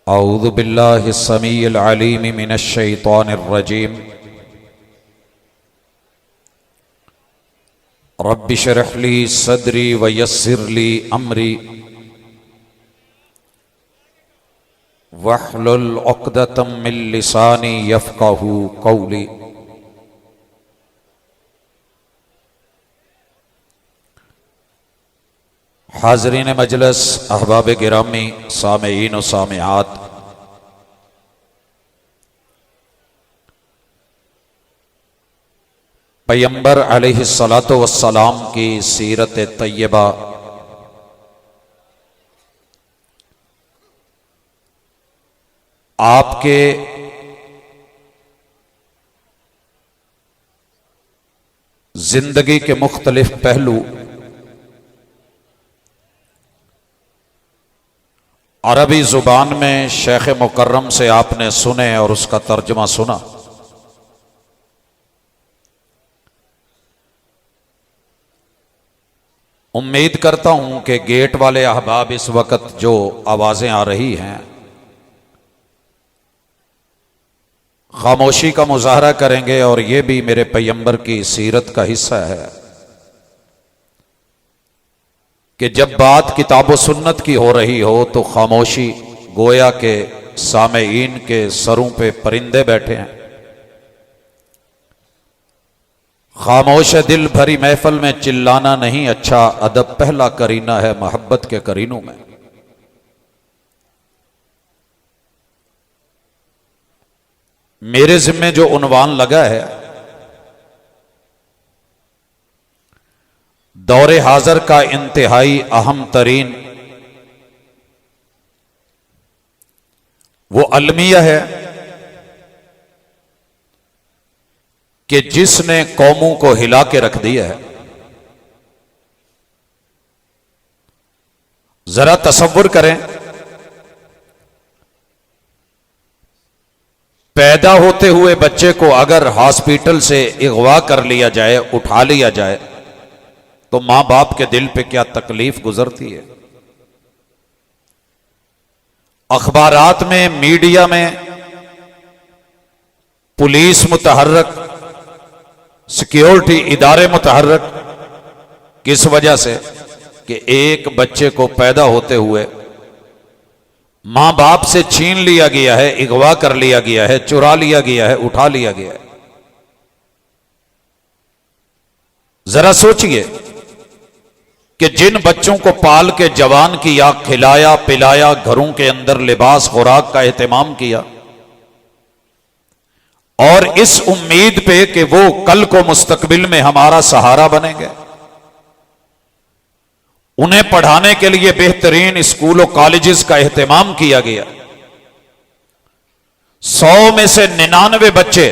औज़ु बिल्लाहि समीइल अलीम मिनश शैतानिर रजीम। रब्बि श्रह ली सदरी व यस्सिर ली अमरी वहलुल उक़दतम मिन लिसानी यफ़क़हू क़ौली। हाज़रीन मजलिस, अहबाब गिरामी, सामेईन व सामेआत, पैगंबर अलैहिस्सलातु वस्सलाम की सीरत तैयबा आपके जिंदगी के मुख्तलिफ पहलू अरबी जुबान में शेख मुकर्रम से आपने सुने और उसका तर्जुमा सुना। उम्मीद करता हूं कि गेट वाले अहबाब इस वक्त जो आवाजें आ रही हैं खामोशी का मुजाहरा करेंगे और ये भी मेरे पैगंबर की सीरत का हिस्सा है कि जब बात किताब व सुन्नत की हो रही हो तो खामोशी गोया के सामेईन के सरों पे परिंदे बैठे हैं। खामोश दिल भरी महफिल में चिल्लाना नहीं अच्छा, अदब पहला करीना है मोहब्बत के करीनों में। मेरे जिम्मे जो उन्वान लगा है दौरे हाजर का इंतहाई अहम तरीन वो अलमिया है कि जिसने कौमों को हिला के रख दिया है। जरा तसव्वुर करें, पैदा होते हुए बच्चे को अगर हॉस्पिटल से अगवा कर लिया जाए, उठा लिया जाए, तो मां बाप के दिल पे क्या तकलीफ गुजरती है। अखबारात में, मीडिया में पुलिस मुतहर्रक, सिक्योरिटी इदारे मुतहर्रक, किस वजह से कि एक बच्चे को पैदा होते हुए मां बाप से छीन लिया गया है, अगवा कर लिया गया है, चुरा लिया गया है, उठा लिया गया है। जरा सोचिए कि जिन बच्चों को पाल के जवान किया, खिलाया पिलाया, घरों के अंदर लिबास खुराक का एहतमाम किया और इस उम्मीद पे कि वो कल को मुस्तकबिल में हमारा सहारा बनेंगे, उन्हें पढ़ाने के लिए बेहतरीन स्कूल और कॉलेजेस का एहतमाम किया गया। 100 में से 99 बच्चे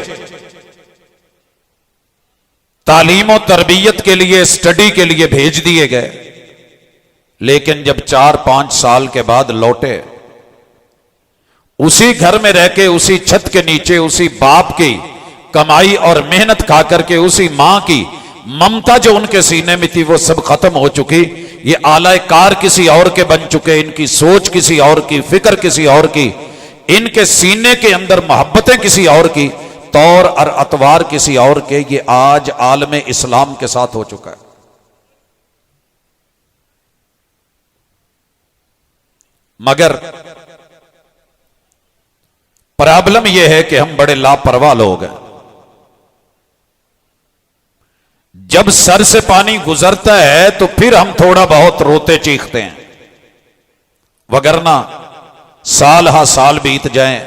तालीम और तरबियत के लिए, स्टडी के लिए भेज दिए गए, लेकिन जब 4-5 साल के बाद लौटे, उसी घर में रह के, उसी छत के नीचे, उसी बाप की कमाई और मेहनत खा करके, उसी मां की ममता जो उनके सीने में थी वो सब खत्म हो चुकी। ये आला कार किसी और के बन चुके, इनकी सोच किसी और की, फिक्र किसी और की, इनके सीने के अंदर मोहब्बतें किसी और की, तौर और अतवार किसी और के। ये आज आलम इस्लाम के साथ हो चुका है। मगर प्रॉब्लम यह है कि हम बड़े लापरवाह लोग हैं। जब सर से पानी गुजरता है तो फिर हम थोड़ा बहुत रोते चीखते हैं, वगरना साल हा साल बीत जाए,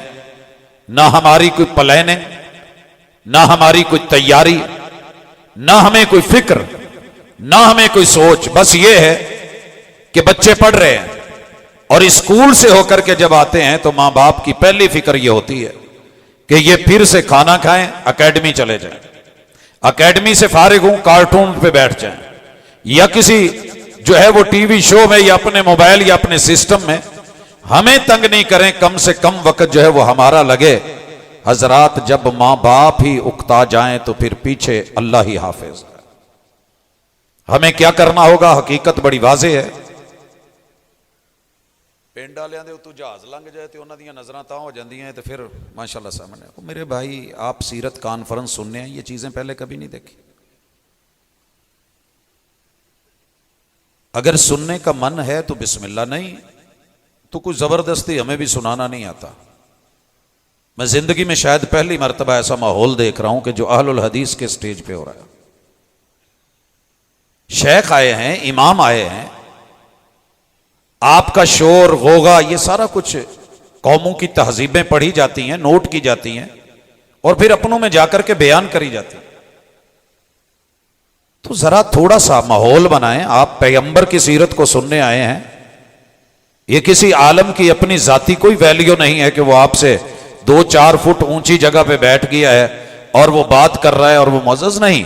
ना हमारी कोई प्लानिंग, ना हमारी कोई तैयारी, ना हमें कोई फिक्र, ना हमें कोई सोच। बस ये है कि बच्चे पढ़ रहे हैं और स्कूल से होकर के जब आते हैं तो मां बाप की पहली फिक्र ये होती है कि ये फिर से खाना खाएं, एकेडमी चले जाएं, एकेडमी से फारिग हूं, कार्टून पे बैठ जाएं, या किसी जो है वो टीवी शो में, या अपने मोबाइल या अपने सिस्टम में। हमें तंग नहीं करें, कम से कम वक्त जो है वो हमारा लगे। हजरात, जब मां बाप ही उकता जाएं तो फिर पीछे अल्लाह ही हाफिज। हमें क्या करना होगा, हकीकत बड़ी वाज़ेह है। पिंड वालियां दे उत्तों जहाज लंघ जाए तो उन्हां दियां नज़रां तां हो जांदियां तो फिर माशाअल्लाह सामने। मेरे भाई आप सीरत कॉन्फ्रेंस सुनने हैं, ये चीज़ें पहले कभी नहीं देखी। अगर सुनने का मन है तो बिस्मिल्लाह, नहीं तो कोई ज़बरदस्ती हमें भी सुनाना नहीं आता। मैं जिंदगी में शायद पहली मर्तबा ऐसा माहौल देख रहा हूं कि जो अहलुल हदीस के स्टेज पे हो रहा है। शेख आए हैं, इमाम आए हैं, आपका शोर गोगा ये सारा कुछ कौमों की तहजीबें पढ़ी जाती हैं, नोट की जाती हैं और फिर अपनों में जाकर के बयान करी जाती हैं। तो जरा थोड़ा सा माहौल बनाएं। आप पैगंबर की सीरत को सुनने आए हैं, ये किसी आलम की अपनी जाती कोई वैल्यू नहीं है कि वो आपसे 2-4 फुट ऊंची जगह पे बैठ गया है और वो बात कर रहा है और वो मुअज़्ज़ज़ नहीं।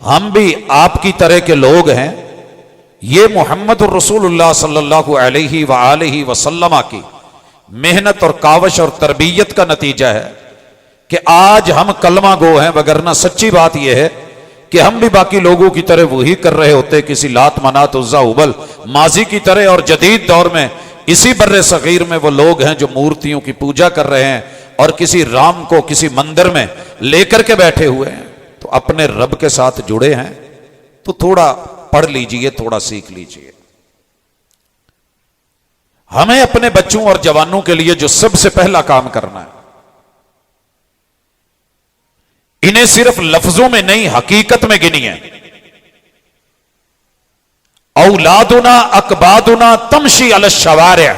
हम भी आपकी तरह के लोग हैं। ये मोहम्मद रसूलुल्लाह सल्लल्लाहु अलैहि वसल्लम की मेहनत और कावश और तरबियत का नतीजा है कि आज हम कलमा गो हैं, वगरना सच्ची बात यह है कि हम भी बाकी लोगों की तरह वही कर रहे होते, किसी लात मनात उज़्ज़ा उबल माजी की तरह। और जदीद दौर में इसी बर्रे सगीर में वो लोग हैं जो मूर्तियों की पूजा कर रहे हैं और किसी राम को किसी मंदिर में लेकर के बैठे हुए हैं। तो अपने रब के साथ जुड़े हैं तो थोड़ा पढ़ लीजिए, थोड़ा सीख लीजिए। हमें अपने बच्चों और जवानों के लिए जो सबसे पहला काम करना है, इन्हें सिर्फ लफ्जों में नहीं हकीकत में गिनिए। औलादुना अकबादुना तमशी अल शवारिया,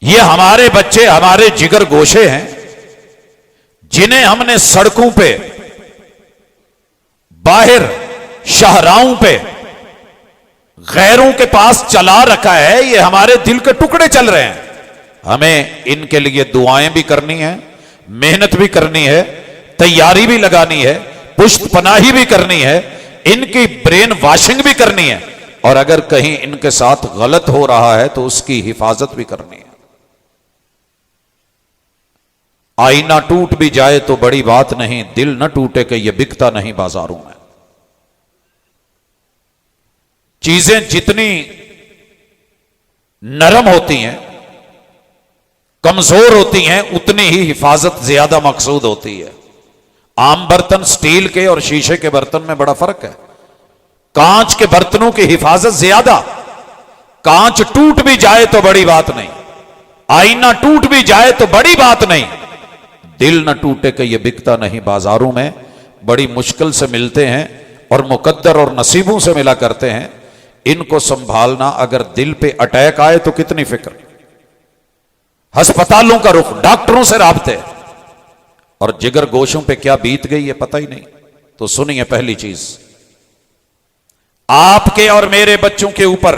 ये हमारे बच्चे हमारे जिगर गोशे हैं जिन्हें हमने सड़कों पे, बाहर शाहराओं पे गैरों के पास चला रखा है। ये हमारे दिल के टुकड़े चल रहे हैं। हमें इनके लिए दुआएं भी करनी है, मेहनत भी करनी है, तैयारी भी लगानी है, पुश्त पनाही भी करनी है, इनकी ब्रेन वॉशिंग भी करनी है और अगर कहीं इनके साथ गलत हो रहा है तो उसकी हिफाजत भी करनी है। आईना टूट भी जाए तो बड़ी बात नहीं, दिल न टूटे कि यह बिकता नहीं बाजारों में। चीजें जितनी नरम होती हैं, कमजोर होती हैं, उतनी ही हिफाजत ज्यादा मकसूद होती है। आम बर्तन स्टील के और शीशे के बर्तन में बड़ा फर्क है। कांच के बर्तनों की हिफाजत ज्यादा, कांच टूट भी जाए तो बड़ी बात नहीं, आईना टूट भी जाए तो बड़ी बात नहीं, दिल न टूटे कि यह बिकता नहीं बाजारों में। बड़ी मुश्किल से मिलते हैं और मुकद्दर और नसीबों से मिला करते हैं। इनको संभालना, अगर दिल पे अटैक आए तो कितनी फिक्र, अस्पतालों का रुख, डॉक्टरों से राब्ते और जिगर गोशों पे क्या बीत गई है पता ही नहीं। तो सुनिए, पहली चीज, आपके और मेरे बच्चों के ऊपर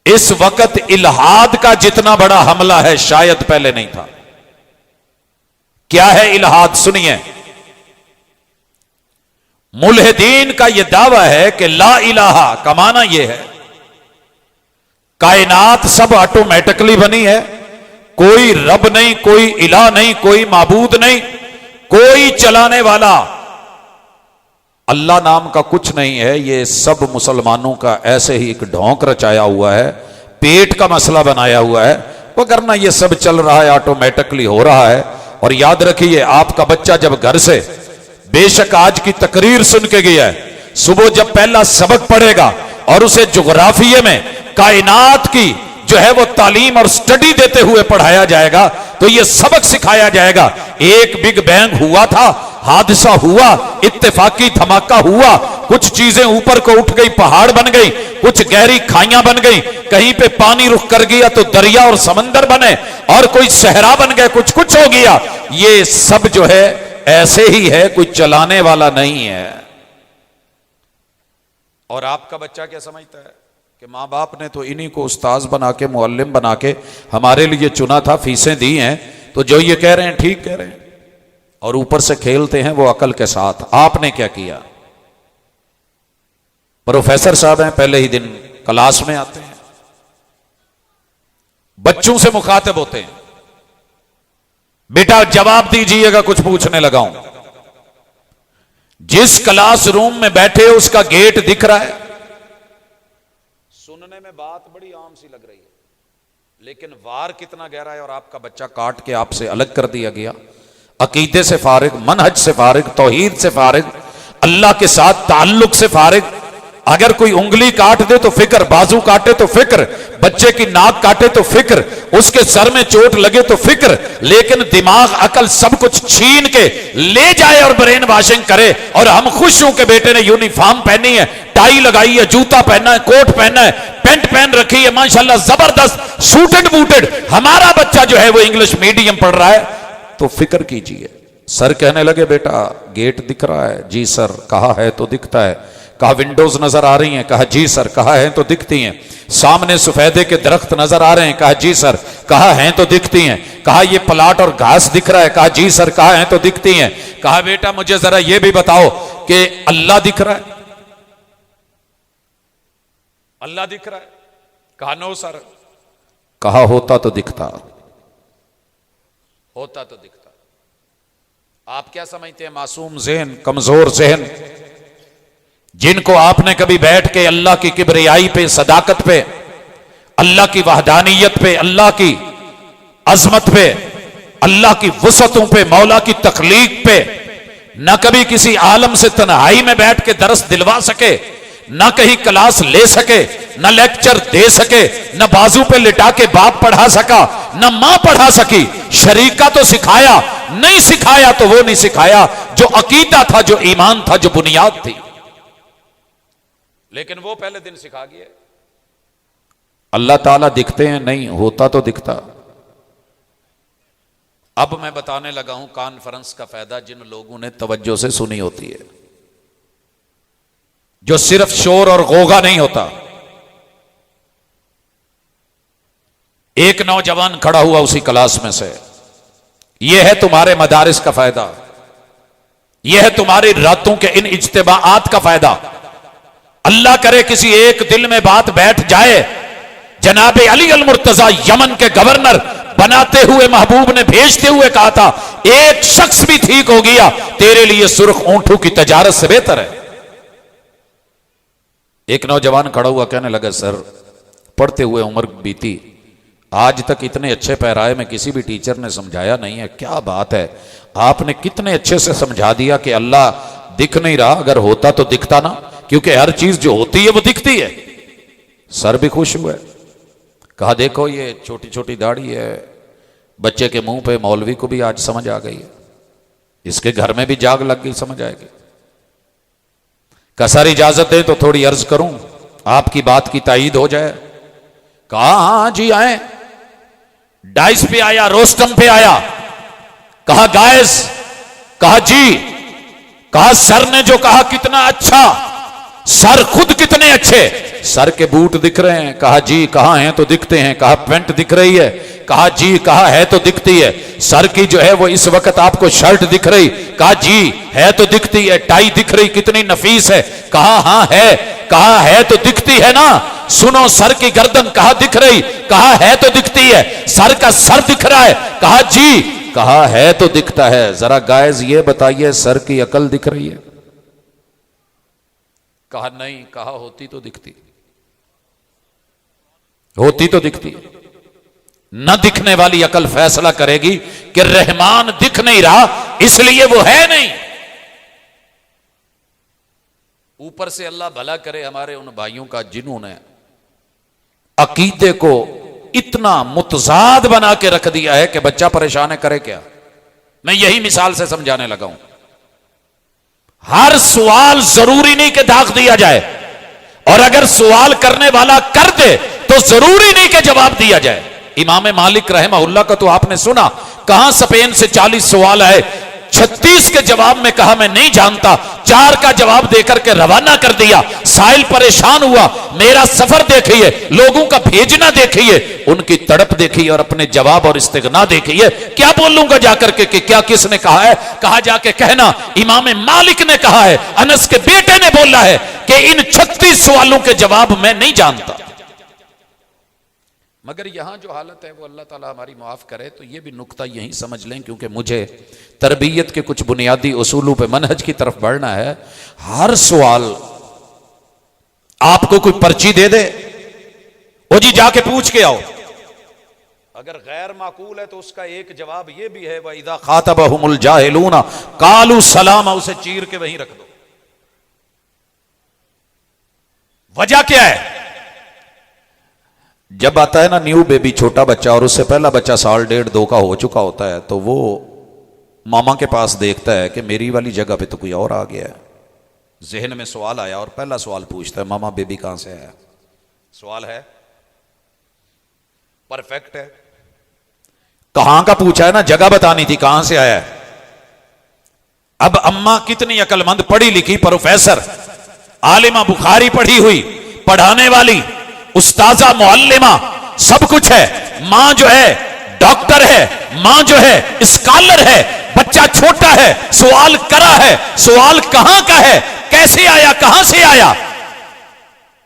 इस वक्त इल्हाद का जितना बड़ा हमला है शायद पहले नहीं था। क्या है इल्हाद? सुनिए, मुल्हिदीन का यह दावा है कि ला इलाहा का माना यह है कायनात सब ऑटोमेटिकली बनी है, कोई रब नहीं, कोई इलाह नहीं, कोई माबूद नहीं, कोई चलाने वाला अल्लाह नाम का कुछ नहीं है। ये सब मुसलमानों का ऐसे ही एक ढोंक रचाया हुआ है, पेट का मसला बनाया हुआ है, वगरना ये सब चल रहा है, ऑटोमेटिकली हो रहा है। और याद रखिए, आपका बच्चा जब घर से बेशक आज की तकरीर सुन के गया है, सुबह जब पहला सबक पढ़ेगा और उसे ज्योग्राफिये में कायनात की जो है वो तालीम और स्टडी देते हुए पढ़ाया जाएगा तो ये सबक सिखाया जाएगा। एक बिग बैंग हुआ था, हादसा हुआ, इत्तेफाकी धमाका हुआ, कुछ चीजें ऊपर को उठ गई, पहाड़ बन गई, कुछ गहरी खाइयां बन गई, कहीं पे पानी रुक कर गया तो दरिया और समंदर बने, और कोई सहरा बन गए, कुछ कुछ हो गया। ये सब जो है ऐसे ही है, कोई चलाने वाला नहीं है। और आपका बच्चा क्या समझता है कि मां बाप ने तो इन्हीं को उस्ताज बना के, मुअल्लिम बना के हमारे लिए चुना था, फीसें दी हैं, तो जो ये कह रहे हैं ठीक कह रहे हैं, और ऊपर से खेलते हैं वो अकल के साथ। आपने क्या किया? प्रोफेसर साहब हैं, पहले ही दिन क्लास में आते हैं, बच्चों से मुखातिब होते हैं, बेटा जवाब दीजिएगा, कुछ पूछने लगा हूं। जिस क्लासरूम में बैठे उसका गेट दिख रहा है, सुनने सुनने में बात बड़ी आम सी लग रही है, लेकिन वार कितना गहरा है। और आपका बच्चा काट के आपसे अलग कर दिया गया, अकीदे से फारिग, मनहज से फारिग, तौहीद से फारिग, अल्लाह के साथ ताल्लुक से फारिग। अगर कोई उंगली काट दे तो फिक्र, बाजू काटे तो फिक्र, बच्चे की नाक काटे तो फिक्र, उसके सर में चोट लगे तो फिक्र, लेकिन दिमाग अकल सब कुछ छीन के ले जाए और ब्रेन वॉशिंग करे। और हम खुश हूं कि बेटे ने यूनिफॉर्म पहनी है, टाई लगाई है, जूता पहना है, कोट पहना है, पेंट पहन रखी है, माशाल्लाह जबरदस्त सूटेड बूटेड। हमारा बच्चा जो है वो इंग्लिश मीडियम पढ़ रहा है, तो फिक्र कीजिए। सर कहने लगे बेटा गेट दिख रहा है, जी सर। कहा है तो दिखता है। कहा विंडोज नजर आ रही हैं, कहा जी सर। कहा है तो दिखती हैं। सामने सफेदे के दरख्त नजर आ रहे हैं, कहा जी सर। कहा है तो दिखती हैं। कहा ये प्लाट और घास दिख रहा है, कहा जी सर। कहा है तो दिखती हैं। कहा बेटा मुझे जरा ये भी बताओ कि अल्लाह दिख रहा है, अल्लाह दिख रहा है? कहा नो सर। कहा होता तो दिखता, होता तो दिखता। आप क्या समझते हैं मासूम ज़हन, कमजोर ज़हन, जिनको आपने कभी बैठ के अल्लाह की किबरियाई पे, सदाकत पे, अल्लाह की वहदानियत पे, अल्लाह की अजमत पे, अल्लाह की वसअतों पे, मौला की तखलीक पे न कभी किसी आलम से तन्हाई में बैठ के दरस दिलवा सके, न कहीं क्लास ले सके, न लेक्चर दे सके, न बाजू पे लिटा के बाप पढ़ा सका, न मां पढ़ा सकी, शरीका तो सिखाया, नहीं सिखाया तो वो नहीं सिखाया जो अकीदा था, जो ईमान था, जो बुनियाद थी, लेकिन वो पहले दिन सिखा गया। अल्लाह ताला दिखते हैं? नहीं, होता तो दिखता। अब मैं बताने लगा हूं कॉन्फ्रेंस का फायदा, जिन लोगों ने तवज्जो से सुनी होती है, जो सिर्फ शोर और गोगा नहीं होता। एक नौजवान खड़ा हुआ उसी क्लास में से, यह है तुम्हारे मदारिस का फायदा, यह है तुम्हारी रातों के इन इज्तिमाआत का फायदा। अल्लाह करे किसी एक दिल में बात बैठ जाए। जनाब अली अल मुर्तजा यमन के गवर्नर बनाते हुए महबूब ने भेजते हुए कहा था, एक शख्स भी ठीक हो गया तेरे लिए सुर्ख ऊंटों की तजारत से बेहतर है। एक नौजवान खड़ा हुआ कहने लगा, सर पढ़ते हुए उम्र बीती, आज तक इतने अच्छे पैराए में किसी भी टीचर ने समझाया नहीं है। क्या बात है, आपने कितने अच्छे से समझा दिया कि अल्लाह दिख नहीं रहा, अगर होता तो दिखता ना, क्योंकि हर चीज जो होती है वो दिखती है। सर भी खुश हुए। कहा देखो ये छोटी छोटी दाढ़ी है, बच्चे के मुंह पे मौलवी को भी आज समझ आ गई है, इसके घर में भी जाग लग गई, समझ आएगी। का सर इजाजत दे तो थोड़ी अर्ज करूं, आपकी बात की तायीद हो जाए। कहा हाँ जी आए। डाइस पे आया, रोस्टम पे आया। कहा गायस, कहा जी, कहा सर ने जो कहा कितना अच्छा, सर खुद कितने अच्छे, सर के बूट दिख रहे हैं। कहा जी, कहां हैं तो दिखते हैं। कहा पेंट दिख रही है। कहा जी, कहा है तो दिखती है। सर की जो है वो इस वक्त आपको शर्ट दिख रही। कहा जी, है तो दिखती है। टाई दिख रही, कितनी नफीस है। कहा हाँ है। कहा है तो दिखती है ना। सुनो सर की गर्दन, कहा दिख रही। कहा है तो दिखती है। सर का सर दिख रहा है। कहा जी, कहा है तो दिखता है। जरा गायज ये बताइए, सर की अकल दिख रही है? कहा नहीं। कहा होती तो दिखती, होती तो दिखती। न दिखने वाली अकल फैसला करेगी कि रहमान दिख नहीं रहा इसलिए वो है नहीं। ऊपर से अल्लाह भला करे हमारे उन भाइयों का जिन्होंने अकीदे को इतना मुतजाद बना के रख दिया है कि बच्चा परेशान है, करे क्या। मैं यही मिसाल से समझाने लगा हूं। हर सवाल जरूरी नहीं कि दाग दिया जाए, और अगर सवाल करने वाला कर दे तो जरूरी नहीं कि जवाब दिया जाए। इमाम मालिक रहमहुल्लाह का तो आपने सुना, कहां स्पेन से 40 सवाल आए, 36 के जवाब में कहा मैं नहीं जानता, 4 का जवाब देकर के रवाना कर दिया। साहिल परेशान हुआ, मेरा सफर देखिए, लोगों का भेजना देखिए, उनकी तड़प देखिए और अपने जवाब और इस्तिगना देखिए। क्या बोलूंगा जाकर के कि क्या किसने कहा है? कहा जाके कहना इमाम मालिक ने कहा है, अनस के बेटे ने बोला है कि इन 36 सवालों के जवाब मैं नहीं जानता। मगर यहां जो हालत है वो अल्लाह ताला हमारी माफ करे। तो ये भी नुक्ता यहीं समझ लें, क्योंकि मुझे तरबियत के कुछ बुनियादी उसूलों पे मनहज की तरफ बढ़ना है। हर सवाल आपको कोई पर्ची दे दे, वो जी जाके पूछ के आओ। अगर गैर माकूल है तो उसका एक जवाब यह भी है, वह इदा खातबहुमुल जाहिलूना कालू सलामा, उसे चीर के वहीं रख दो। वजह क्या है? जब आता है ना न्यू बेबी, छोटा बच्चा, और उससे पहला बच्चा साल डेढ़ दो का हो चुका होता है, तो वो मामा के पास देखता है कि मेरी वाली जगह पे तो कोई और आ गया है। जहन में सवाल आया और पहला सवाल पूछता है, मामा बेबी कहां से आया? सवाल है, परफेक्ट है। कहां का पूछा है ना, जगह बतानी थी, कहां से आया है। अब अम्मा कितनी अक्लमंद, पढ़ी लिखी, प्रोफेसर, आलिमा, बुखारी पढ़ी हुई, पढ़ाने वाली, उस्ताजा, मुअल्लिमा, सब कुछ है। मां जो है डॉक्टर है, मां जो है स्कॉलर है। बच्चा छोटा है, सवाल करा है, सवाल कहां का है, कैसे आया, कहां से आया।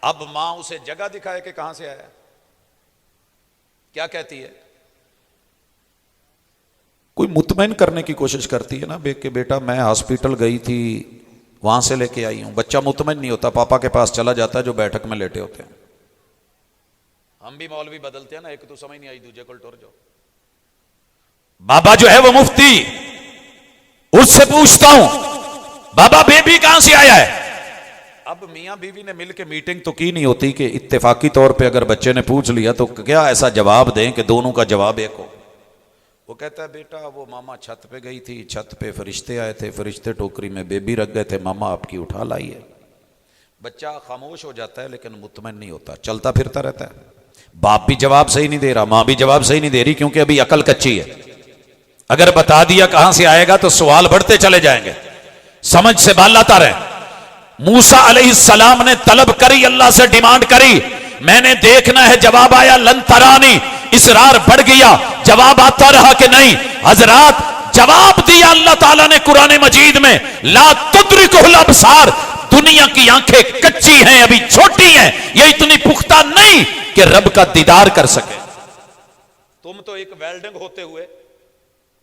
अब मां उसे जगह दिखाए कि कहां से आया। क्या कहती है? कोई मुतमईन करने की कोशिश करती है ना कि बेटा मैं हॉस्पिटल गई थी, वहां से लेके आई हूं। बच्चा मुतमईन नहीं होता, पापा के पास चला जाता है जो बैठक में लेटे होते हैं। हम भी मौलवी बदलते हैं ना, एक तो समझ नहीं आई, दूजे को टोर जाओ। बाबा जो है वो मुफ्ती, उससे पूछता हूं बाबा बेबी कहां से आया है। अब मियां बीवी ने मिलकर मीटिंग तो की नहीं होती कि इत्तेफाकी तौर पे अगर बच्चे ने पूछ लिया तो क्या ऐसा जवाब दें कि दोनों का जवाब एक हो। वो कहता है बेटा वो मामा छत पे गई थी, छत पे फरिश्ते आए थे, फरिश्ते टोकरी में बेबी रख गए थे, मामा आपकी उठा लाई है। बच्चा खामोश हो जाता है लेकिन मुतमईन नहीं होता, चलता फिरता रहता है। बाप भी जवाब सही नहीं दे रहा, मां भी जवाब सही नहीं दे रही, क्योंकि अभी अकल कच्ची है। अगर बता दिया कहां से आएगा तो सवाल बढ़ते चले जाएंगे, समझ से बाल लाता रहे। मूसा अलैहिस्सलाम ने तलब करी, अल्लाह से डिमांड करी, मैंने देखना है, जवाब आया लन तरानी। इसरार बढ़ गया, जवाब आता रहा कि नहीं। हजरात जवाब दिया अल्लाह ताला ने कुरान मजीद में, ला तुद्रिकुल अबसार, दुनिया की आंखें कच्ची हैं, अभी छोटी हैं, ये इतनी पुख्ता नहीं कि रब का दीदार कर सके। तुम तो एक वेल्डिंग होते हुए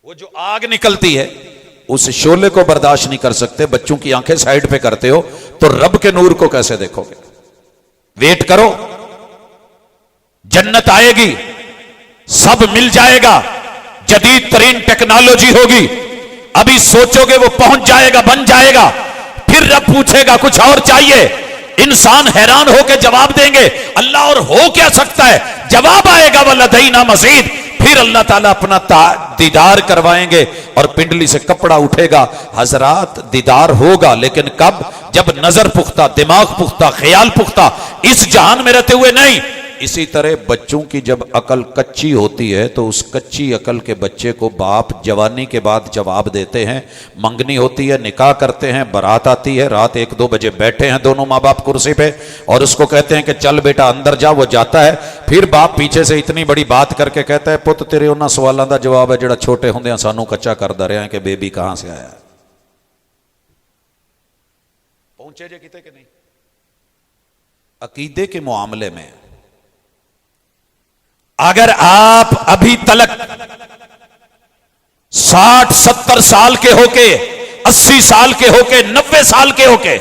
वो जो आग निकलती है उस शोले को बर्दाश्त नहीं कर सकते, बच्चों की आंखें साइड पे करते हो, तो रब के नूर को कैसे देखोगे। वेट करो, जन्नत आएगी, सब मिल जाएगा, जदीद तरीन टेक्नोलॉजी होगी, अभी सोचोगे वो पहुंच जाएगा, बन जाएगा, फिर रब पूछेगा कुछ और चाहिए। इंसान हैरान होकर जवाब देंगे अल्लाह और हो क्या सकता है, जवाब आएगा वलदैना मजीद, फिर अल्लाह ताला अपना दीदार करवाएंगे और पिंडली से कपड़ा उठेगा। हजरात दीदार होगा, लेकिन कब? जब नजर पुख्ता, दिमाग पुख्ता, ख्याल पुख्ता, इस जहान में रहते हुए नहीं। इसी तरह बच्चों की जब अकल कच्ची होती है तो उस कच्ची अकल के बच्चे को बाप जवानी के बाद जवाब देते हैं। मंगनी होती है, निकाह करते हैं, बारात आती है, रात 1-2 बजे बैठे हैं दोनों माँ बाप कुर्सी पे और उसको कहते हैं कि चल बेटा अंदर जा, वो जाता है। फिर बाप पीछे से इतनी बड़ी बात करके कहता है पुत तेरे उन्होंने सवालों का जवाब है जो छोटे होंदे सानू कच्चा करदा रहा है कि बेबी कहां से आया। पहुंचे जे किते कि नहीं। अकीदे के मामले में अगर आप अभी तलक 60-70 साल के होके, 80 साल के होके, 90 साल के होके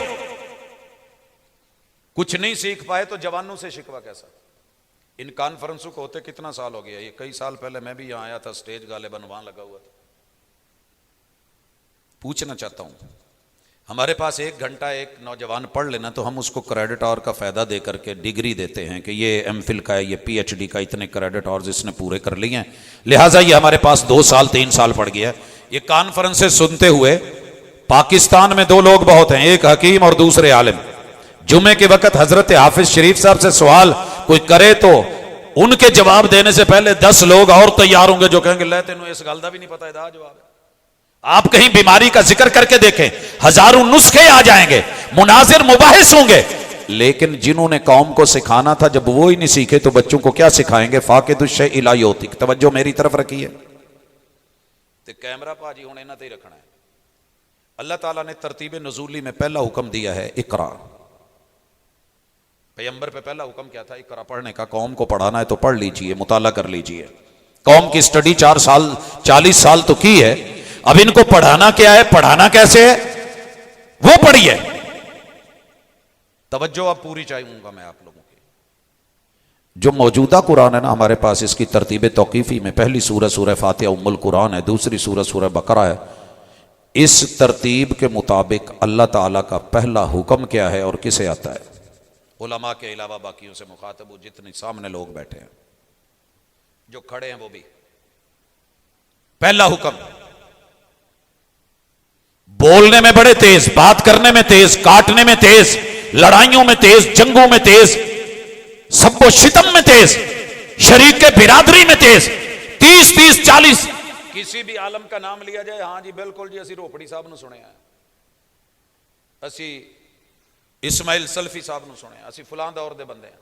कुछ नहीं सीख पाए तो जवानों से शिकवा कैसा। इन कॉन्फ्रेंसों को होते कितना साल हो गया, ये कई साल पहले मैं भी यहां आया था, स्टेज गालिबन वहां लगा हुआ था। पूछना चाहता हूं, हमारे पास 1 घंटा एक नौजवान पढ़ लेना तो हम उसको क्रेडिट आवर का फायदा दे करके डिग्री देते हैं कि ये एमफिल का है, ये पीएचडी का, इतने क्रेडिट आवर्स इसने पूरे कर लिए हैं, लिहाजा ये हमारे पास 2 साल 3 साल पढ़ गया है। ये कॉन्फ्रेंसेस सुनते हुए पाकिस्तान में 2 लोग बहुत हैं, एक हकीम और दूसरे आलिम। जुमे के वक्त हजरत हाफिज शरीफ साहब से सवाल कोई करे तो उनके जवाब देने से पहले 10 लोग और तैयार होंगे जो कहेंगे ले तेनों इस गल दा भी नहीं पता, इदा जवाब है। आप कहीं बीमारी का जिक्र करके देखें, हजारों नुस्खे आ जाएंगे, मुनाजिर मुबाहिस होंगे, लेकिन जिन्होंने कौम को सिखाना था जब वो ही नहीं सीखे तो बच्चों को क्या सिखाएंगे। फाकिदुश्शै इला योतिक, तवज्जो मेरी तरफ रखिए। तो कैमरा भाजी हुण इन्हां ते ही रखना है। अल्लाह ताला ने तरतीब नज़ूली में पहला हुक्म दिया है इकरा। पैगंबर पे पहला हुक्म क्या था? इकरा पढ़ने का। कौम को पढ़ाना है तो पढ़ लीजिए, मुताला कर लीजिए। कौम की स्टडी 4 साल 40 साल तो की है, अब इनको पढ़ाना क्या है, पढ़ाना कैसे है, वो पढ़िए। तवज्जो अब पूरी चाहूंगा मैं आप लोगों की। जो मौजूदा कुरान है ना हमारे पास, इसकी तरतीब तौकीफ़ी में पहली सूरह सूरह फातिहा उम्मुल कुरान है, दूसरी सूरह सूरह बकरा है। इस तरतीब के मुताबिक अल्लाह ताला का पहला हुक्म क्या है और किसे आता है? उलमा के अलावा बाकियों से मुखातब हो, जितने सामने लोग बैठे हैं, जो खड़े हैं वो भी। पहला हुक्म, बोलने में बड़े तेज, बात करने में तेज, काटने में तेज, लड़ाइयों में तेज, जंगों में तेज, सबको शितम में तेज, शरीक के बिरादरी में तेज, 30-30, 40 किसी भी आलम का नाम लिया जाए, हाँ जी बिल्कुल जी असी रोपड़ी साहब ने सुने, असी इस्माइल सल्फी साहब ने सुने, असी फलां दौर दे बंदे हैं।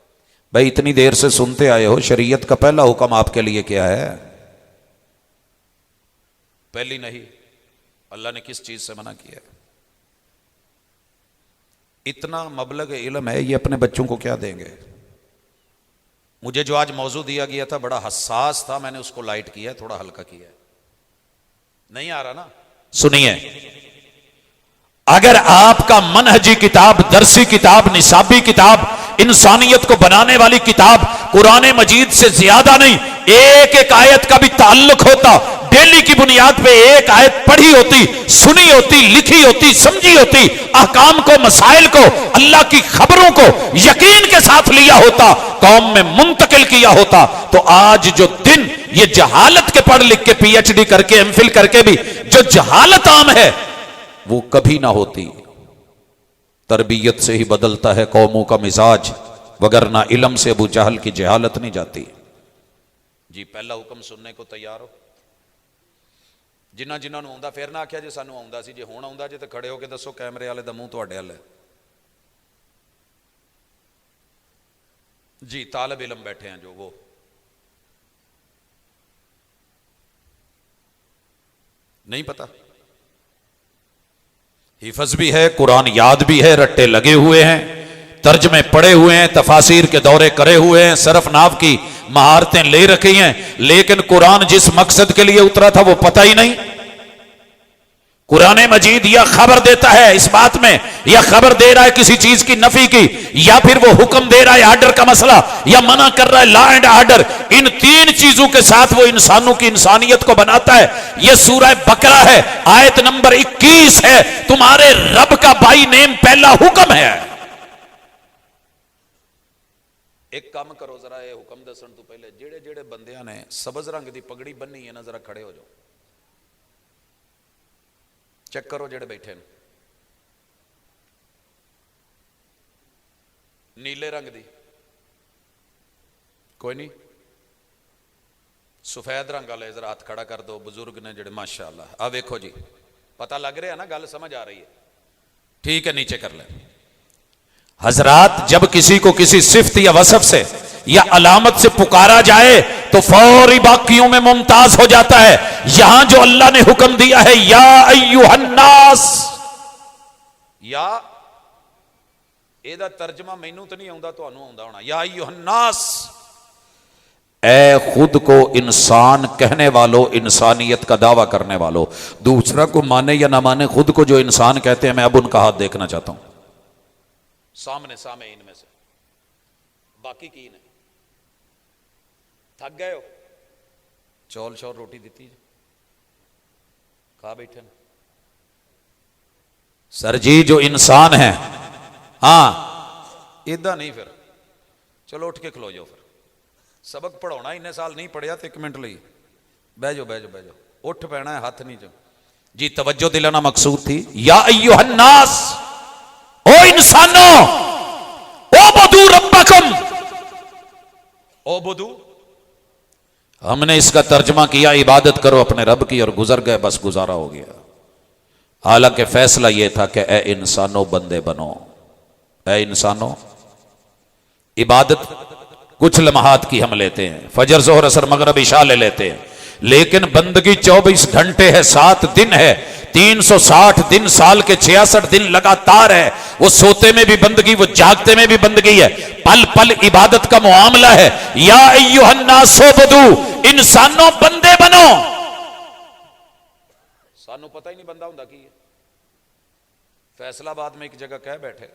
भाई इतनी देर से सुनते आए हो, शरीयत का पहला हुक्म आपके लिए क्या है? पहली नहीं, अल्लाह ने किस चीज से मना किया? इतना मबलग इल्म है, ये अपने बच्चों को क्या देंगे? मुझे जो आज मौजू दिया गया था बड़ा हसास था, मैंने उसको लाइट किया, थोड़ा हल्का किया। नहीं आ रहा ना? सुनिए, अगर आपका मनहजी किताब, दरसी किताब, निसाबी किताब, इंसानियत को बनाने वाली किताब कुरान मजीद से ज्यादा नहीं, एक एक आयत का भी ताल्लुक होता, डेली की बुनियाद पे एक आयत पढ़ी होती, सुनी होती, लिखी होती, समझी होती, अहकाम को, मसाइल को, अल्लाह की खबरों को यकीन के साथ लिया होता, कौम में मुंतकिल किया होता, तो आज जो दिन ये जहालत के पढ़ लिख के पीएचडी करके एमफिल करके भी जो जहालत आम है वो कभी ना होती। तरबियत से ही बदलता है कौमों का मिजाज, वगरना इल्म से अबू जहल की जहालत नहीं जाती। जी पहला हुक्म सुनने को तैयार हो? जिन्ना जिन्होंने आउंदा फिर ना आख्या जे सानू आउंदा सी, जे हुण आउंदा जे तो खड़े होके दसो, कैमरे वाले दा मुंह तुहाडे हल है। जी तालिब इल्म बैठे हैं जो, वो नहीं पता, हिफज भी है, कुरान याद भी है, रट्टे लगे हुए हैं, तर्जमे पढ़े हुए हैं, तफासिर के दौरे करे हुए हैं, सरफ नाव की महारतें ले रखी हैं, लेकिन कुरान जिस मकसद के लिए उतरा था वो पता ही नहीं। कुरान मजीद या खबर देता है इस बात में, या खबर दे रहा है किसी चीज की नफी की, या फिर वो हुक्म दे रहा है आर्डर का मसला, या मना कर रहा है लॉ एंड ऑर्डर। इन तीन चीजों के साथ वो इंसानों की इंसानियत को बनाता है। ये सूरह बकरा है, आयत नंबर 21 है, तुम्हारे रब का बाई नेम पहला हुक्म है। एक काम करो जरा, ये हुक्म दसन तो पहले जेड़े जेड़े बंदियां ने सबज रंग की पगड़ी बन्नी है ना, जरा खड़े हो जाओ, चेक करो जेड़े बैठे हैं। नीले रंग दी कोई नहीं, सफेद रंग वाले जरा हाथ खड़ा कर दो, बुजुर्ग ने जेड़े माशाअल्लाह। अब देखो जी, पता लग रहा है ना, गल समझ आ रही है? ठीक है, नीचे कर ले। हजरात, जब किसी को किसी सिफ्त या वसफ से या अलामत से पुकारा जाए तो फौरी बाकियों में मुमताज हो जाता है। यहां जो अल्लाह ने हुक्म दिया है, या अय्युहन्नास, या एदा तर्जमा मैनू तो नहीं आउंदा, तुहानू आउंदा होना। या अय्युहन्नास, ए खुद को इंसान कहने वालों, इंसानियत का दावा करने वालों। दूसरा को माने या ना माने, खुद को जो इंसान कहते हैं, मैं अब उनका हाथ देखना चाहता हूं सामने सामने, इनमें से बाकी की नहीं। थक गए हो? चौल शौल रोटी दी, खा बैठे। सर जी जो इंसान है, हाँ इदा नहीं, फिर चलो उठ के खलो जाओ। फिर सबक पढ़ाना इन्ने साल नहीं पढ़िया तो 1 मिनट ली बह जाओ, बह जाओ, बह जाओ, उठ पैना है, हाथ नहीं जो। जी तवज्जो दिलाना मकसूद थी। या अय्युहन्नास, ओ इंसानों, ओ बुदू रब्बकुम, ओ बुदू। हमने इसका तर्जमा किया इबादत करो अपने रब की, और गुजर गए, बस गुजारा हो गया। हालांकि फैसला यह था कि ए इंसानों बंदे बनो, ए इंसानों। इबादत कुछ लम्हात की हम लेते हैं, फजर जोहर असर मगरिब इशा ले लेते हैं, लेकिन बंदगी 24 घंटे है, 7 दिन है, 360 दिन, साल के 66 दिन लगातार है। वो सोते में भी बंदगी, वो जागते में भी बंदगी है, पल पल इबादत का मामला है। या अय्युहन्नास उबुदू, इंसानों बंदे बनो। सानू पता ही नहीं बंदा हुंदा की है। फैसलाबाद में एक जगह कह बैठे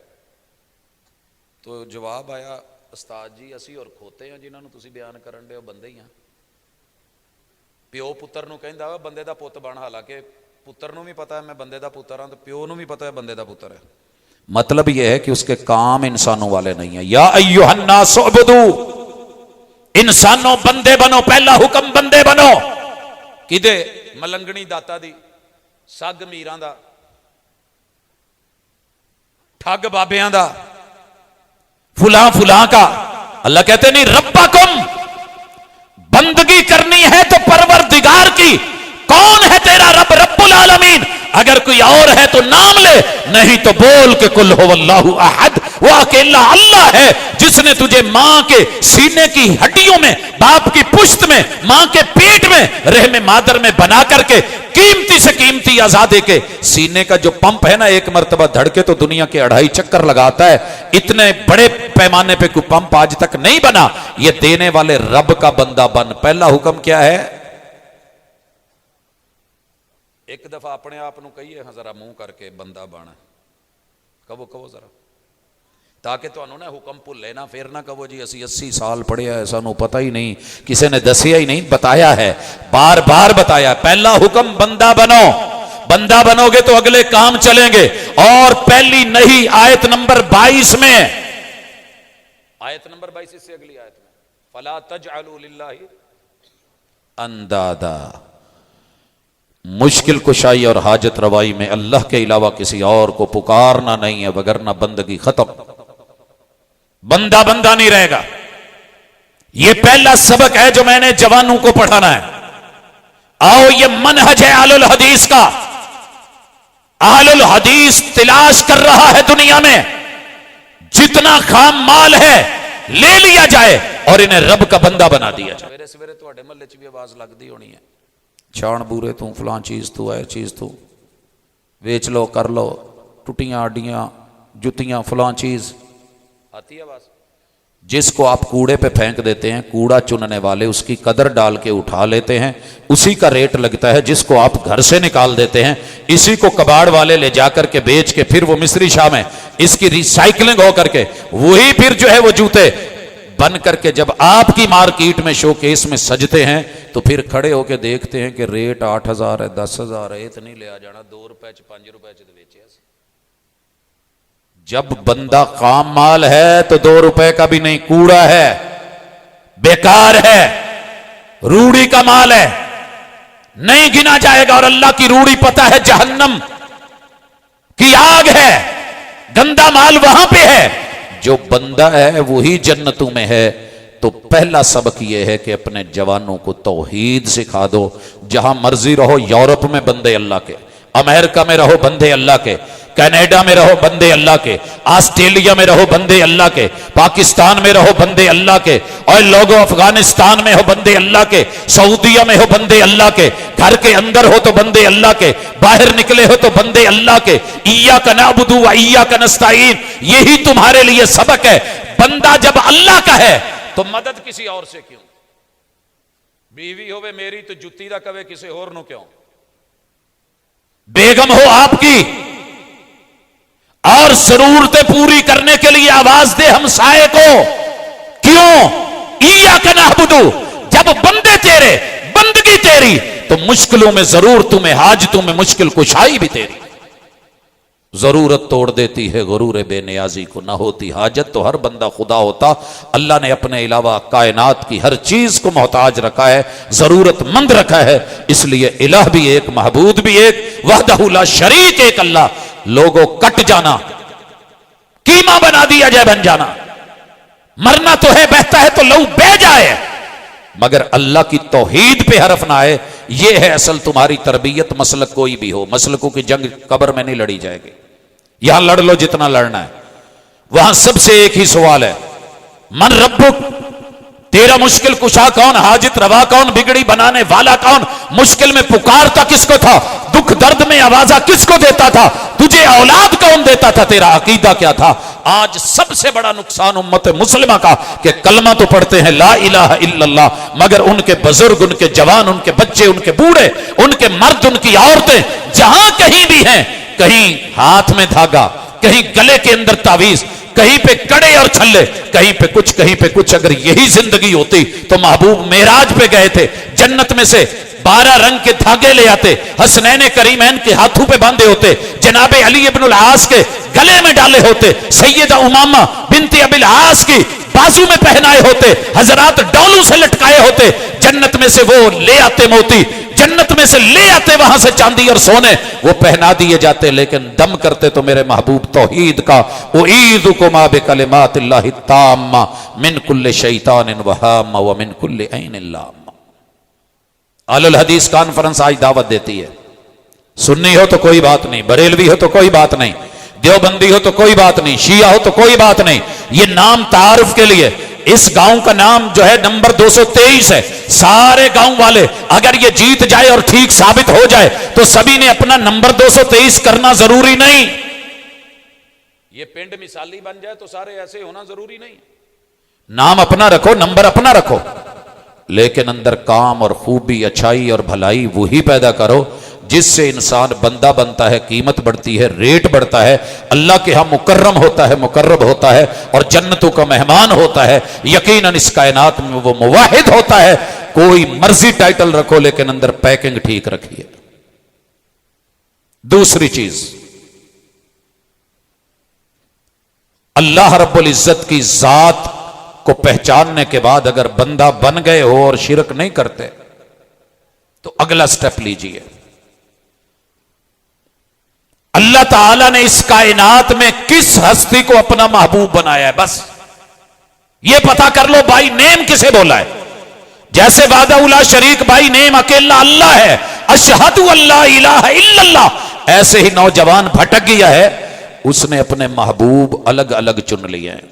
तो जवाब आया, उस्ताद जी असी और खोते हैं जिन्होंने तुसी बयान करन दे बंदे ही हाँ। प्यो पुत्र नूं कहंदा वा बंदे दा पुत बन, हालांकि पुत्र नूं भी पता है मैं बंदे दा पुत्र हाँ, तो प्यो नूं भी पता है बंदे दा पुत्र है। मतलब यह है कि उसके काम इंसानों वाले नहीं है। या अय्युहन्नास उबुदू, इंसानों बंदे बनो, पहला हुक्म बंदे बनो। किदे? मलंगनी दाता दी, सग मीरां दा, ठग बाबियां दा, फुला फुला का। अल्लाह कहते नहीं रब्बकुम, बंदगी करनी है तो परवरदिगार की। कौन है तेरा रब? रब्बुल आलमीन। अगर कोई और है तो नाम ले, नहीं तो बोल के कुल हुवल्लाहु अहद, वो अकेला अल्लाह है जिसने तुझे मां के सीने की हड्डियों में, बाप की पुश्त में, मां के पेट में, रहम मादर में बना करके कीमती से कीमती आजादे के सीने का जो पंप है ना, एक मर्तबा धड़के तो दुनिया के 2.5 चक्कर लगाता है। इतने बड़े पैमाने पे कोई पंप आज तक नहीं बना। ये देने वाले रब का बंदा बन। पहला हुक्म क्या है? एक दफा अपने आप को कहिए हाँ जरा मुंह करके बंदा बन, कहो कहो जरा, ताकि तुहानू ना हुक्म भुले ना, फिर ना कहो जी असी 80 साल पढ़िया है सानू पता ही नहीं, किसी ने दसिया ही नहीं। बताया है, बार बार बताया। पहला हुक्म बंदा बनो। बंदा बनोगे तो अगले काम चलेंगे। और पहली नहीं, आयत नंबर 22 में, आयत नंबर 22 से अगली आयत में, फला तजअलू लिल्लाहि अंदादा, मुश्किल कुशाई और हाजत रवाई में अल्लाह के अलावा किसी और को पुकारना नहीं है, वगरना बंदगी खत्म। बंदा बंदा नहीं रहेगा। यह पहला सबक है जो मैंने जवानों को पढ़ाना है। आओ, यह मनहज है अहलुल हदीस का। अहलुल हदीस तलाश कर रहा है दुनिया में, जितना खाम माल है ले लिया जाए और इन्हें रब का बंदा बना दिया जाए। सवेरे सवेरे तुहाडे महल्ले च भी आवाज लगती होनी है, छाण बूरे तू, फलां चीज तू, है चीज तू वेच लो, कर लो, टुटियां आडियां जुतियां, फलां चीज आती है आवाज। जिसको आप कूड़े पे फेंक देते हैं, कूड़ा चुनने वाले उसकी कदर डाल के उठा लेते हैं, उसी का रेट लगता है। जिसको आप घर से निकाल देते हैं, इसी को कबाड़ वाले ले जाकर के बेच के फिर वो मिस्री शाह में इसकी रिसाइकलिंग हो करके वही फिर जो है वो जूते बन करके जब आपकी मार्केट में शोकेस में सजते हैं, तो फिर खड़े होके देखते हैं कि रेट 8,000 है, 10,000 है, इतनी ले आ जाना, 2 रुपए 5 रुपए च बेचे। जब बंदा काम माल है तो 2 रुपए का भी नहीं, कूड़ा है, बेकार है, रूड़ी का माल है, नहीं गिना जाएगा। और अल्लाह की रूड़ी पता है जहन्नम की आग है, गंदा माल वहां पे है। जो बंदा है वही जन्नतों में है। तो पहला सबक यह है कि अपने जवानों को तौहीद सिखा दो। जहां मर्जी रहो, यूरोप में बंदे अल्लाह के, अमेरिका में रहो बंदे अल्लाह के, कनाडा में रहो बंदे अल्लाह के, ऑस्ट्रेलिया में रहो बंदे अल्लाह के, पाकिस्तान में रहो बंदे अल्लाह के, और लोगों अफगानिस्तान में हो बंदे अल्लाह के, सऊदीया में हो बंदे अल्लाह के, घर के अंदर हो तो बंदे अल्लाह के, बाहर निकले हो तो बंदे अल्लाह के। इय्याका नअबुदु व इय्याका नस्तईन, यही तुम्हारे लिए सबक है। बंदा जब अल्लाह का है तो मदद किसी और से क्यों? बीवी होवे मेरी तो जुत्ती दा कवे किसी और नु क्यों? बेगम हो आपकी और जरूरतें पूरी करने के लिए आवाज दे हमसाए को क्यों? इय्याका नअबुदु, जब बंदे तेरे, बंदगी तेरी, तो मुश्किलों में जरूर तुम्हें, हाजतों में मुश्किल कुशाई भी तेरी। जरूरत तोड़ देती है गुरूर बेनियाजी को, ना होती हाजत तो हर बंदा खुदा होता। अल्लाह ने अपने अलावा कायनात की हर चीज को मोहताज रखा है, जरूरतमंद रखा है। इसलिए इलाह भी एक, महबूद भी एक, वहदहु ला शरीक एक अल्लाह। लोगों कट जाना, कीमा बना दिया जाए, बन जाना। मरना तो है, बहता है तो लहू बह जाए, मगर अल्लाह की तौहीद पे हरफ ना आए। यह है असल तुम्हारी तरबियत। मसलक कोई भी हो, मसलकों की जंग कब्र में नहीं लड़ी जाएगी। यहां लड़ लो जितना लड़ना है, वहां सबसे एक ही सवाल है, मन रब्बुक, तेरा मुश्किल कुशा कौन, हाजित रवा कौन, बिगड़ी बनाने वाला कौन, मुश्किल में पुकारता किसको था, दुख दर्द में आवाजा किसको देता था, तुझे औलाद कौन देता था, तेरा अकीदा क्या था। आज सबसे बड़ा नुकसान उम्मत मुस्लिमा का कि कलमा तो पढ़ते हैं ला इलाहा इल्लल्लाह, मगर उनके बुजुर्ग, उनके जवान, उनके बच्चे, उनके बूढ़े, उनके मर्द, उनकी औरतें जहां कहीं भी हैं, कहीं हाथ में धागा, कहीं गले के अंदर तावीज, कहीं पे कड़े और छल्ले, कहीं पे कुछ कहीं पे कुछ। अगर यही जिंदगी होती तो महबूब मेराज पे गए थे, जन्नत में से 12 रंग के धागे ले आते, हसनैन करीमैन के हाथों पे बांधे होते, जनाबे अली इब्नुल आस के गले में डाले होते, सैयदा उमामा बिनते अबिल आस की बाजू में पहनाए होते, हजरात डोलू से लटकाए होते, जन्नत में से वो ले आते मोती, जन्नत में से ले आते वहां से चांदी और सोने, वो पहना दिए जाते, लेकिन दम करते तो मेरे महबूब तौहीद का उईदुकुमा बिकलिमातिल्लाहि ताम्मा मिन कुल्लि शैतानिन व हाम्मा व मिन कुल्लि ऐनिन लाम्मा। आलुल हदीस कॉन्फ्रेंस आज दावत देती है, सुन्नी हो तो कोई बात नहीं, बरेलवी हो तो कोई बात नहीं, देवबंदी हो तो कोई बात नहीं, शिया हो तो कोई बात नहीं, ये नाम तारुफ के लिए। इस गांव का नाम जो है नंबर 223 है। सारे गांव वाले अगर ये जीत जाए और ठीक साबित हो जाए तो सभी ने अपना नंबर 223 करना जरूरी नहीं। ये पिंड मिसाली बन जाए तो सारे ऐसे होना जरूरी नहीं। नाम अपना रखो, नंबर अपना रखो, लेकिन अंदर काम और खूबी, अच्छाई और भलाई वही पैदा करो जिससे इंसान बंदा बनता है, कीमत बढ़ती है, रेट बढ़ता है, अल्लाह के यहां मुकर्रम होता है, मुकर्रब होता है और जन्नतों का मेहमान होता है। यकीनन इस कायनात में वो मुवाहिद होता है। कोई मर्जी टाइटल रखो लेकिन अंदर पैकिंग ठीक रखिए। दूसरी चीज, अल्लाह रब्बुल इज्जत की जात को पहचानने के बाद अगर बंदा बन गए हो और शिरक नहीं करते तो अगला स्टेप लीजिए। अल्लाह ताला ने इस कायनात में किस हस्ती को अपना महबूब बनाया है, बस ये पता कर लो। भाई नेम किसे बोला है? जैसे वादा उला शरीक भाई नेम अकेला अल्लाह है, अशहदु अल्ला इलाहा इल्लल्लाह। ऐसे ही नौजवान भटक गया है, उसने अपने महबूब अलग अलग चुन लिए हैं।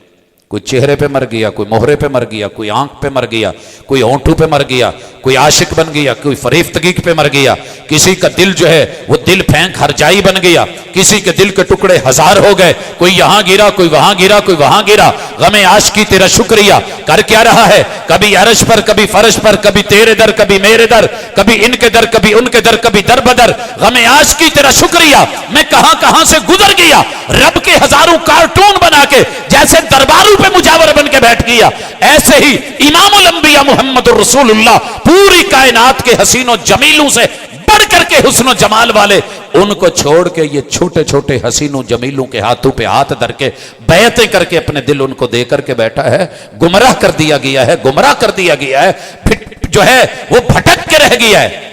कोई चेहरे पे मर गया, कोई मोहरे पे मर गया, कोई आंख पे मर गया, कोई होंठों पे मर गया, कोई आशिक बन गया, कोई फरेफ्तगी पे मर गया, किसी का दिल जो है वो दिल फेंक हरजाई बन गया, किसी के दिल के टुकड़े हजार हो गए, कोई यहां गिरा, कोई वहां गिरा, कोई वहां गिरा। गमे आशिकी तेरा शुक्रिया कर क्या रहा है, कभी अरश पर, कभी फर्श पर, कभी तेरे दर, कभी मेरे दर, कभी इनके दर, कभी उनके दर, कभी दर बदर। गमे आशिकी तेरा शुक्रिया, मैं कहां कहां से गुजर गया, रब के हजारों कार्टून बना के जैसे दरबारों पे मुजावर बन के बैठ गया। ऐसे ही इमामुल अंबिया मुहम्मद रसूलुल्लाह पूरी कायनात के हसीनों जमीलों से बढ़ करके हुस्न जमाल वाले, उनको छोड़ के ये छोटे छोटे हसीनों जमीलों के हाथों पे हाथ धर के बैतें करके अपने दिल उनको दे करके बैठा है। गुमराह कर दिया गया है, गुमराह कर दिया गया है, फिर जो है वो भटक के रह गया है।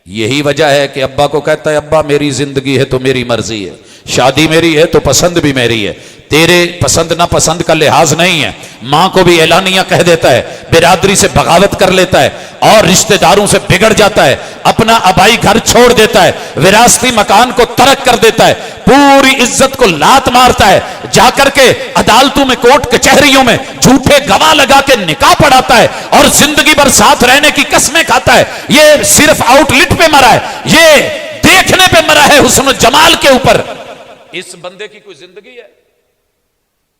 यही वजह है कि अब्बा को कहता है अब्बा मेरी जिंदगी है तो मेरी मर्जी है, शादी मेरी है तो पसंद भी मेरी है, तेरे पसंद ना पसंद का लिहाज नहीं है। मां को भी एलानिया कह देता है, बिरादरी से बगावत कर लेता है और रिश्तेदारों से बिगड़ जाता है, अपना आबाई घर छोड़ देता है, विरासती मकान को तर्क कर देता है, पूरी इज्जत को लात मारता है, जाकर के अदालतों में, कोर्ट कचहरियों में झूठे गवाह लगा के निकाह पढ़ाता है और जिंदगी भर साथ रहने की कस्में खाता है। ये सिर्फ आउटलेट पे मरा है, ये देखने पे मरा है हुस्न जमाल के ऊपर। इस बंदे की कोई जिंदगी है?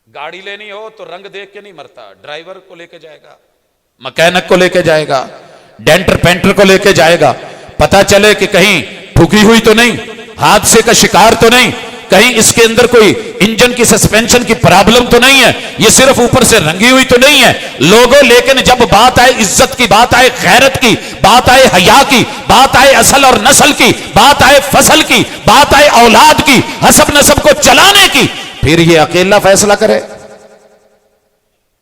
गाड़ी लेनी हो तो रंग देख के नहीं मरता, ड्राइवर को लेके जाएगा, मैकेनिक को लेके जाएगा, डेंटर पेंटर को लेके जाएगा, पता चले कि कहीं ठुकी हुई तो नहीं, हादसे का शिकार तो नहीं, कहीं इसके अंदर कोई इंजन की सस्पेंशन की प्रॉब्लम तो नहीं है, ये सिर्फ ऊपर से रंगी हुई तो नहीं है लोगों। लेकिन जब बात आए इज्जत की, बात आए गैरत की, बात आए हया की, बात आए असल और नस्ल की, बात आए फसल की, बात आए औलाद की, हसब नसब को चलाने की, फिर ये अकेला फैसला करे,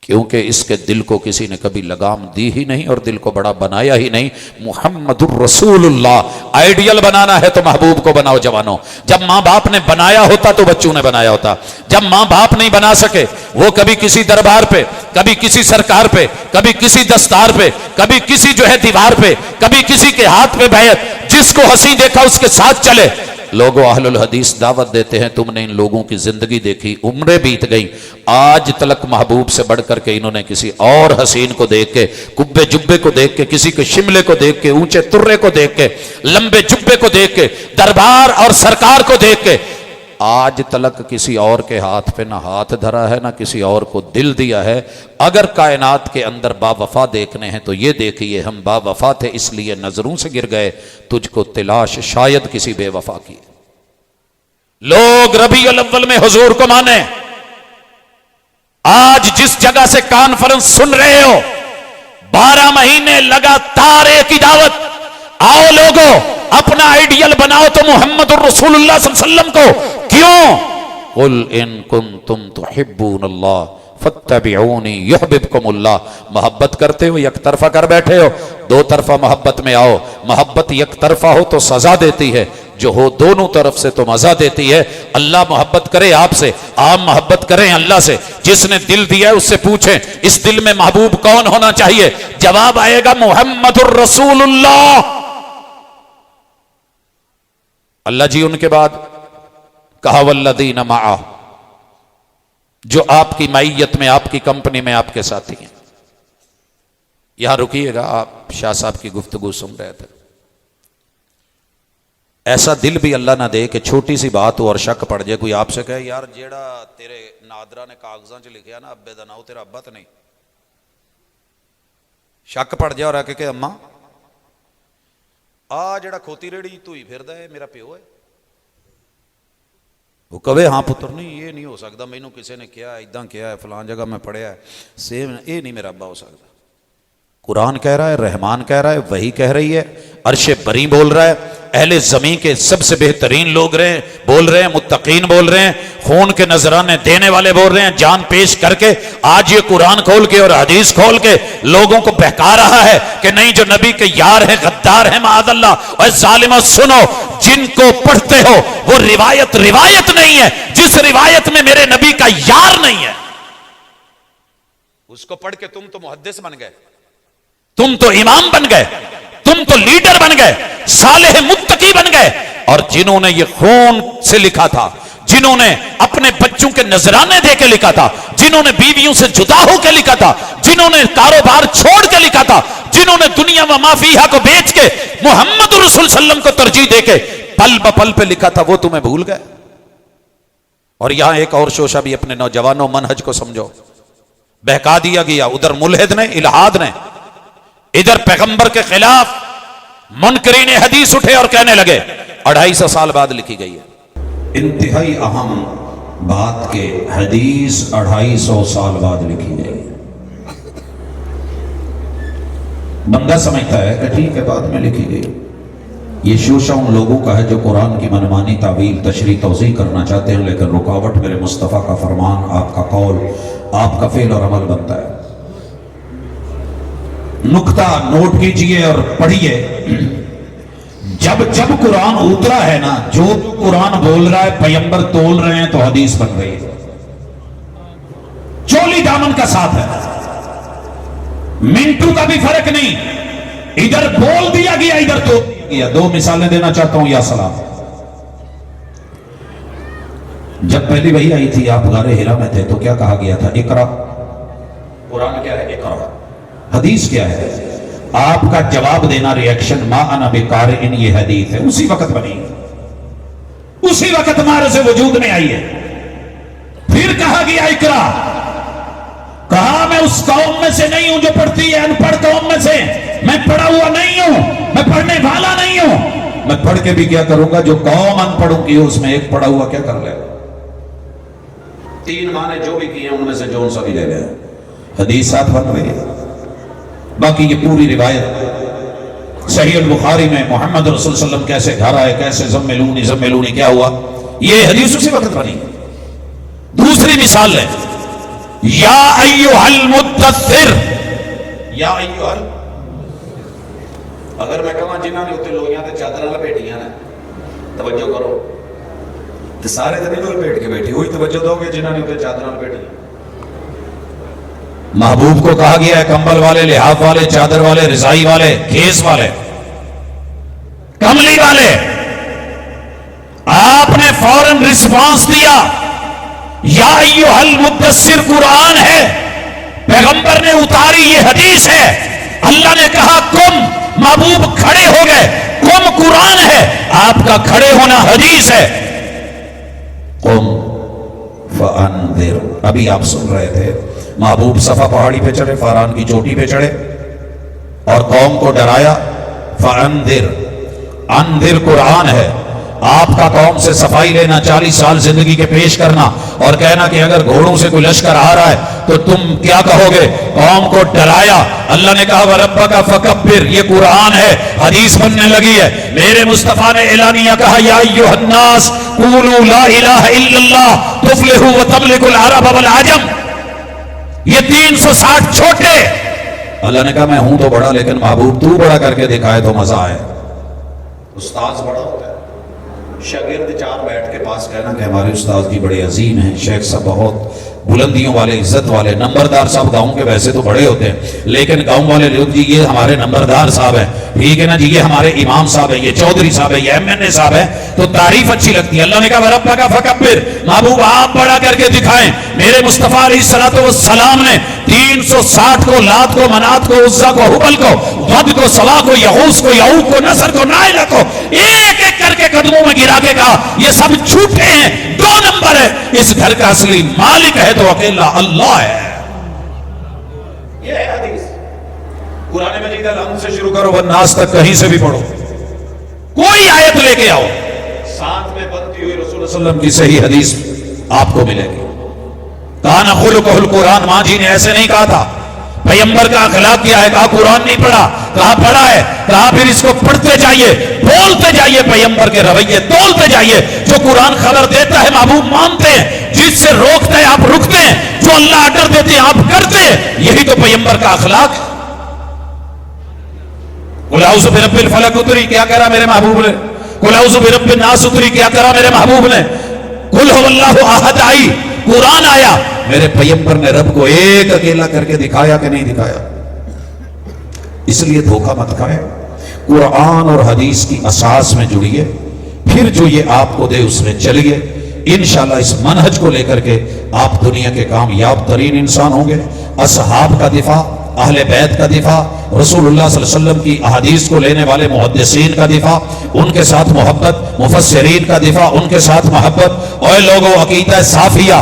क्योंकि इसके दिल को किसी ने कभी लगाम दी ही नहीं और दिल को बड़ा बनाया ही नहीं। मुहम्मदुर रसूलुल्लाह आइडियल बनाना है तो महबूब को बनाओ जवानों। जब मां बाप ने बनाया होता तो बच्चों ने बनाया होता, जब मां बाप नहीं बना सके, वो कभी किसी दरबार पे, कभी किसी सरकार पे, कभी किसी दस्तार पे, कभी किसी जो है दीवार पे, कभी किसी के हाथ पे बैठ, जिसको हंसी देखा उसके साथ चले। लोगों अहलुल हदीस दावत देते हैं तुमने इन लोगों की जिंदगी देखी, उम्रें बीत गई, आज तलक महबूब से बढ़कर के इन्होंने किसी और हसीन को देख के, कुब्बे जुब्बे को देख के, किसी के शिमले को देख के, ऊंचे तुर्रे को देख के, लंबे जुब्बे को देख के, दरबार और सरकार को देख के, आज तलक किसी और के हाथ पे ना हाथ धरा है, ना किसी और को दिल दिया है। अगर कायनात के अंदर बावफा देखने हैं तो ये देखिए हम बावफा थे इसलिए नजरों से गिर गए, तुझको तिलाश शायद किसी बेवफा की। लोग रबीउल अव्वल में हुजूर को माने। आज जिस जगह से कॉन्फ्रेंस सुन रहे हो, 12 महीने लगातार एक ही दावत, आओ लोगों अपना आइडियल बनाओ तो मोहम्मद रसूलुल्लाह सल्लल्लाहु अलैहि वसल्लम को। क्यों? कुल इन कुंतुम तुहिब्बूनल्लाह फत्तबिऊनी युहब्बुकुमुल्लाह। मोहब्बत करते हो, एक तरफा कर बैठे हो, दो तरफा मोहब्बत में आओ। मोहब्बत एक तरफा हो तो सजा देती है, जो हो दोनों तरफ से तो मजा देती है। अल्लाह मोहब्बत करे आपसे, आप मोहब्बत करें अल्लाह से। जिसने दिल दिया है उससे पूछें इस दिल में महबूब कौन होना चाहिए, जवाब आएगा मुहम्मदुर रसूलुल्लाह। अल्लाह जी उनके बाद कहा वल्लदीन मआ, जो आपकी मैयत में, आपकी कंपनी में आपके साथी हैं। यहां रुकिएगा, आप शाह साहब की गुफ्तगू सुन रहे थे। ऐसा दिल भी अल्लाह ना दे कि छोटी सी बात हो और शक पड़ जाए। कोई आपसे कहे यार जेड़ा तेरे नादरा ने कागजां च लिखा ना अब्बे दा नाम, तेरा अब्बा तो नहीं। शक पड़ जाए और आके कि अम्मा आ जेड़ा खोती रेड़ी तू ही फिरदा है मेरा प्यो है। वो कहे हाँ पुत्र, नहीं ये नहीं हो सकता, मैनू किसी ने किया इदा किया है, फलां जगह मैं पढ़िया है, सेम ये नहीं मेरा अब्बा हो सकता। कुरान कह रहा है, रहमान कह रहा है, वही कह रही है, अर्शे बरी बोल रहा है, अहले ज़मीन के सबसे बेहतरीन लोग बोल रहे हैं, मुत्तकीन बोल रहे हैं, खून के नजराने देने वाले बोल रहे हैं, जान पेश करके आज ये कुरान खोल के और हदीस खोल के लोगों को बहका रहा है कि नहीं जो नबी के यार है गद्दार है माअज़ल्लाह। और जालिमों सुनो, जिनको पढ़ते हो वो रिवायत नहीं है। जिस रिवायत में मेरे नबी का यार नहीं है उसको पढ़ के तुम तो मुहद्दिस बन गए, तुम तो इमाम बन गए, तुम तो लीडर बन गए, सालेह मुत्तकी बन गए। और जिन्होंने ये खून से लिखा था, जिन्होंने अपने बच्चों के नजराने दे के लिखा था, जिन्होंने बीवियों से जुदा होकर लिखा था, जिन्होंने कारोबार छोड़ के लिखा था, जिन्होंने दुनिया व माफिया को बेच के मोहम्मद रसूल सल्लम को तरजीह देके पल ब पल पे लिखा था, वो तुम्हें भूल गए। और यहां एक और शोशा भी अपने नौजवानों मनहज को समझो, बहका दिया गया। उधर मुल्हिद ने, इल्हाद ने, इधर पैगंबर के खिलाफ मुनकरीन हदीस उठे और कहने लगे 250 साल बाद लिखी गई है। इंतहाई अहम बात के हदीस 250 साल बाद लिखी गई है। बंदा समझता है कि ठीक है बाद में लिखी गई। ये शोशा उन लोगों का है जो कुरान की मनमानी तावील तशरीह तौज़ीह करना चाहते हैं, लेकिन रुकावट मेरे मुस्तफ़ा का फरमान, आपका कौल, आपका फेल और अमल बनता है। नुक्ता नोट कीजिए और पढ़िए। जब जब कुरान उतरा है ना, जो कुरान बोल रहा है पैगंबर तोल रहे हैं तो हदीस बन रही है। चोली दामन का साथ है, मिनटू का भी फर्क नहीं। इधर बोल दिया गया, इधर तो दिया। दो मिसालें देना चाहता हूं या सलाम। जब पहली वही आई थी, आप गारे हिरा में थे, तो क्या कहा गया था? इकरा। कुरान क्या है? इकरा। हदीस क्या है? आपका जवाब देना, रिएक्शन, मा अना बेकार इन, ये हदीस है। उसी वक्त बनी, उसी वक्त हमारे से वजूद में आई है। फिर कहा गया इकरा, कहा मैं उस कौम में से नहीं हूं जो पढ़ती है, अनपढ़ कौम में से। मैं पढ़ा हुआ नहीं हूं, मैं पढ़ने वाला नहीं हूं। मैं पढ़ के भी क्या करूंगा? जो कौम अनपढ़ों की है उसमें एक पढ़ा हुआ क्या कर लेगा? 3 माने जो भी किए उनमें से जो सा भी ले गया। हदीस साथ बन रही है। बाकी ये पूरी रिवायत सहीह बुखारी में मोहम्मद रसूल सल्लम कैसे घर आए, कैसे जम्मिलूनी क्या हुआ, ये हदीस उसी वक्त बनी। दूसरी मिसाल है, या अय्युहल मुद्दस्सिर, या अय्युहल। अगर मैं कहां जिन्होंने उत्ते लोइयां ते चादरां लपेटियां ने, तवज्जो करो, तो सारे तो नहीं लपेट के बैठे, वही तवज्जो दोगे जिन्होंने उत्ते चादरां लपेटियां। महबूब को कहा गया है कंबल वाले, लिहाफ वाले, चादर वाले, रजाई वाले, खेस वाले, कमली वाले। आपने फौरन रिस्पांस दिया, या अय्युहल मुद्दस्सिर कुरान है, पैगंबर ने उतारी, ये हदीस है। अल्लाह ने कहा कुम, महबूब खड़े हो गए, कुम कुरान है, आपका खड़े होना हदीस है। कुम फअंदिर। अभी आप सुन रहे थे, महबूब सफा पहाड़ी पे चढ़े, फारान की चोटी पे चढ़े और कौम को डराया। फअंदिर, अंदिर कुरान है, आपका कौम से सफाई लेना, 40 साल जिंदगी के पेश करना और कहना कि अगर घोड़ों से कोई लश्कर आ रहा है तो तुम क्या कहोगे? कौम को डराया। अल्लाह ने कहा वरब्बा का फकब्बिर, ये कुरान है, हदीस बनने लगी है। मेरे मुस्तफा ने एलानिया कहा या अय्युहन्नास कूलू ला इलाहा इल्लल्लाह तुफ्लिहू व तमलिकुल अरब वल आजम। ये 360 छोटे। अल्लाह ने कहा मैं हूं तो बड़ा, लेकिन महबूब तू बड़ा करके दिखाए तो मजा आए। उस्ताद बड़ा होता है, शागिर्द चार बैठ के पास कहना कि हमारे उस्ताद जी बड़े अजीम हैं, शेख साहब बहुत बुलंदियों वाले, इज्जत वाले। नंबरदार साहब गांव के वैसे तो बड़े होते हैं, लेकिन गांव वाले लोग जी ये हमारे नंबरदार साहब हैं, ठीक है ना जी, ये हमारे इमाम साहब है, ये चौधरी साहब है, ये एमएनए साहब है, तो तारीफ अच्छी लगती है। अल्लाह ने कहा रब्बा का फकब्बिर, महबूब आप बड़ा करके दिखाएं। मेरे मुस्तफा अलैहिस्सलाम ने 360 को, लात को, मनात को, उज्जा को, हुबल को, वद को, सवा को, यहूस को, यऊक को, नसर को, नाइला को एक एक करके कदमों में गिरा के कहा ये सब झूठे हैं, 2 नंबर है। इस घर का असली मालिक है तो अकेला अल्लाह है। ये है हदीस। कुरान मजीद अल-हम्द से शुरू करो, वन्नास तक कहीं से भी पढ़ो, कोई आयत लेके आओ, साथ में बनती हुई रसूल सल्लल्लाहु अलैहि वसल्लम की सही हदीस आपको मिलेगी। काना खुलुकुल कुरान, मां जी ने ऐसे नहीं कहा था। पैगंबर का अखलाक क्या है? कहा कुरान नहीं पढ़ा, कहा पढ़ा है, कहा फिर इसको पढ़ते जाइए, बोलते जाइए, पैगंबर के रवैये तोलते जाइए। जो कुरान खबर देता है महबूब मानते हैं, जिससे रोकते हैं आप रुकते हैं, जो अल्लाह आर्डर देते हैं आप करते हैं। यही तो पैगंबर का अखलाक। कुल औज़ु बिरब्बिल फलक उतरी, क्या करा मेरे महबूब ने? कुल औज़ु बिरब्बिन नास उतरी, क्या करा मेरे महबूब ने? कुल हुवल्लाहु अहद आई, कुरान आया, मेरे पैगंबर ने रब को एक अकेला करके दिखाया कि नहीं दिखाया? इसलिए धोखा मत खाए, कुरान और हदीस की असास में जुड़िए, फिर जो ये आपको दे उसमें चलिए। इंशाअल्लाह इस मनहज को लेकर के आप दुनिया के कामयाब तरीन इंसान होंगे। असहाब का दिफा, अहले बैत का दिफा, रसूलुल्लाह सल्लल्लाहु अलैहि वसल्लम की अहादीस को लेने वाले मुहद्दिसीन का दिफा, उनके साथ मोहब्बत, मुफस्सिरीन का दिफा, उनके साथ मोहब्बत। और लोगों अकीदा साफिया,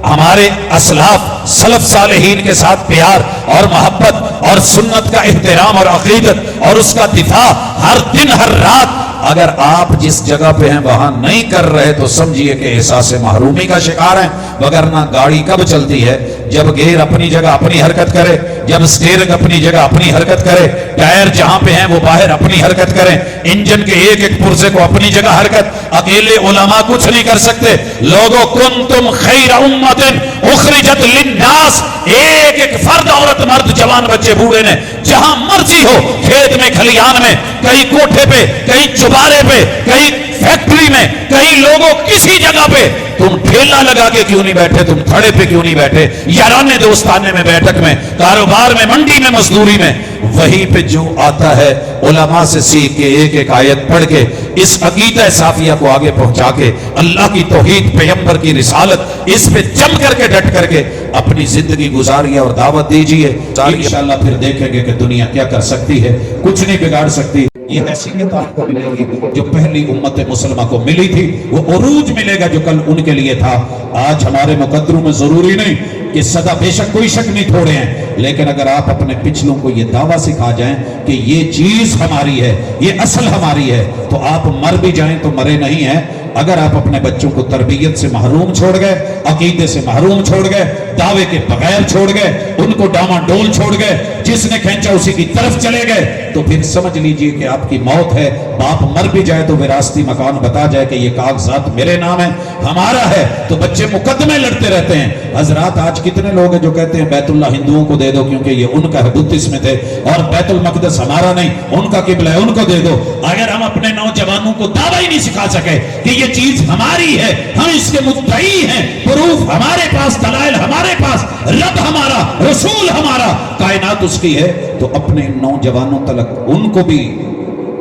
हमारे असलाफ सलफ सालेहीन के साथ प्यार और मोहब्बत और सुन्नत का एहतराम और अकीदत और उसका दिफा हर दिन हर रात। अगर आप जिस जगह पे हैं वहां नहीं कर रहे तो समझिए कि एहसास महरूमी का शिकार हैं। वगरना गाड़ी कब चलती है? जब गेयर अपनी जगह अपनी हरकत करे, जब स्टीयरिंग अपनी जगह अपनी हरकत करे, टायर जहां पे हैं वो बाहर अपनी हरकत करें, इंजन के एक एक पुर्जे को अपनी जगह हरकत। अकेले उलमा कुछ नहीं कर सकते। लोगों कुंतुम खैर उम्मतिन उखरिजत लिन्नास, एक एक फर्द, औरत मर्द, जवान बच्चे बूढ़े ने जहां मर्जी हो, खेत में खलियान में, कहीं कोठे पे, कहीं चुबारे पे, कहीं फैक्ट्री में, कहीं लोगों किसी जगह पे, तुम ठेला लगा के क्यों नहीं बैठे? तुम थड़े पे क्यों नहीं बैठे? याराने दोस्ताने में, बैठक में, कारोबार में, मंडी में, मजदूरी में, वहीं पे जो आता है उलमा से सीख के एक एक आयत पढ़ के इस अकीदा साफिया को आगे पहुंचा के अल्लाह की तौहीद, पैगंबर की रिसालत, इस पे जम करके डट करके अपनी जिंदगी गुजारिए और दावत दीजिए। इंशाअल्लाह फिर देखेंगे कि दुनिया क्या कर सकती है, कुछ नहीं बिगाड़ सकती। ये हैसियत आपको मिलेगी जो पहली उम्मत मुसलमा को मिली थी, वो उरूज मिलेगा जो कल उनके लिए था। आज हमारे मुकद्दरों में जरूरी नहीं कि सदा, बेशक कोई शक नहीं थोड़े हैं, लेकिन अगर आप अपने पिछलों को ये दावा सिखा जाएं कि ये चीज हमारी है, ये असल हमारी है, तो आप मर भी जाएं तो मरे नहीं हैं। अगर आप अपने बच्चों को तरबियत से महरूम छोड़ गए, अकीदे से महरूम छोड़ गए, दावे के बगैर छोड़ गए, उनको डामाडोल छोड़ गए, जिसने खींचा उसी की तरफ चले गए, तो फिर समझ लीजिए कि आपकी मौत है। बाप मर भी जाए तो विरासती मकान बता जाए कि ये कागजात मेरे नाम है, हमारा है, तो बच्चे मुकदमे लड़ते रहते हैं। हजरात आज कितने लोग हैं जो कहते हैं बैतुल्लाह हिंदुओं को दे दो क्योंकि ये उनका है, 32 में थे, और बैतुल मकदस हमारा नहीं, उनका किबला है, उनको दे दो। अगर हम अपने नौजवानों को दावा ही नहीं सिखा सके कि ये चीज हमारी है, हम इसके मुद्दई हैं, प्रूफ हमारे पास, दलाइल हमारे पास, रब हमारा, रसूल हमारा, कायनात उसकी है, तो अपने नौजवानों तलक उनको भी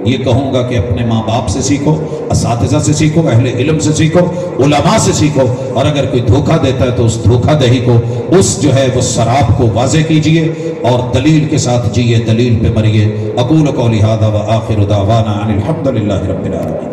ये कहूंगा कि अपने माँ बाप से सीखो, असातिज़ा से सीखो, अहले इल्म से सीखो, उलमा से सीखो। और अगर कोई धोखा देता है तो उस धोखादही को, उस जो है वो शराब को वाज़े कीजिए और दलील के साथ जिए, दलील पे मरिए। अक़ूलु क़ौली हाज़ा व आख़िरु दावाना अनिल हम्दुलिल्लाहि रब्बिल आलमीन।